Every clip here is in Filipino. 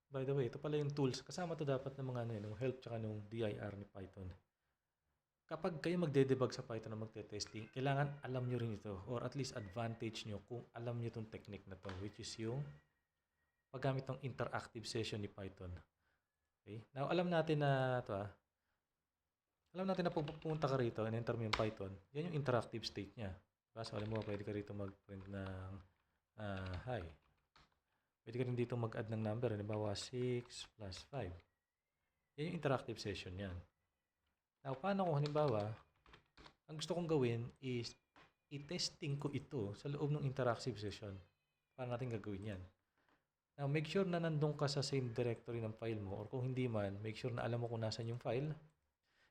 By the way, ito pala yung tools. Kasama to dapat ng mga ano, yung help tsaka nung dir ni Python. Kapag kayo magde-debug sa Python na magte-testing, kailangan alam nyo rin ito or at least advantage nyo kung alam nyo itong technique na to, which is yung paggamit ng interactive session ni Python. Okay? Now, alam natin na ito alam natin na pag pupunta ka rito and enter mo yung Python, yan yung interactive state niya. Diba? So, alam mo, pwede ka rito mag-print ng hi. Pwede ka rin dito mag-add ng number. Halimbawa, 6 plus 5. Yan yung interactive session yan. Now, paano kung halimbawa, ang gusto kong gawin is i-testing ko ito sa loob ng interactive session. Paano natin gagawin yan? Now, make sure na nandun ka sa same directory ng file mo or kung hindi man, make sure na alam mo kung nasan yung file.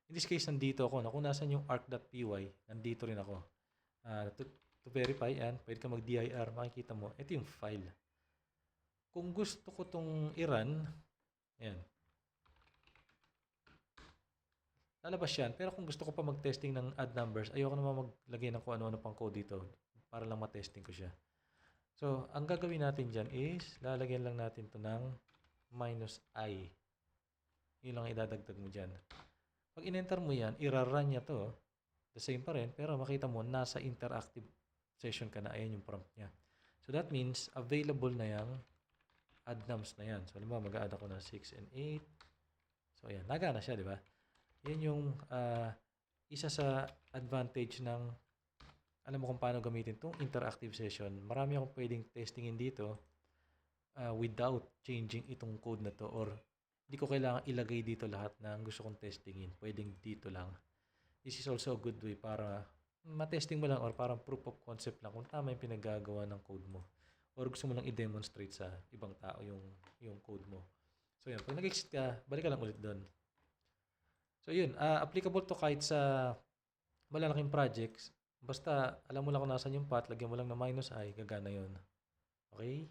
In this case, nandito ako. Kung nasan yung arc.py, nandito rin ako. To verify, pwede ka mag-dir, makikita mo, ito yung file. Kung gusto ko itong i-run, ayan. Lalabas yan. Pero kung gusto ko pa mag-testing ng add numbers, ayoko naman maglagay ng kung ano-ano pang code dito para lang matesting ko siya. So, ang gagawin natin dyan is, lalagyan lang natin to ng -i. Yun lang idadagdag mo dyan. Pag in-enter mo yan, i-run niya to. The same pa rin, pero makita mo, nasa interactive session ka na. Ayan yung prompt niya. So, that means, available na yung add nums na yan. So, halimbawa, mag-add ako ng 6 and 8. So, ayan. Nagana siya, di ba? Yan yung isa sa advantage ng alam mo kung paano gamitin itong interactive session. Marami akong pwedeng testingin dito without changing itong code na to or hindi ko kailangan ilagay dito lahat ng gusto kong testingin. Pwedeng dito lang. This is also a good way para matesting mo lang or parang proof of concept lang kung tama yung pinaggagawa ng code mo. Or gusto mo lang i-demonstrate sa ibang tao yung code mo. So yan, pag nag-exit ka, balik ka lang ulit doon. So yun, applicable to kahit sa malalaking projects. Basta alam mo lang kung nasan yung path, lagyan mo lang ng -i, gagana yun. Okay?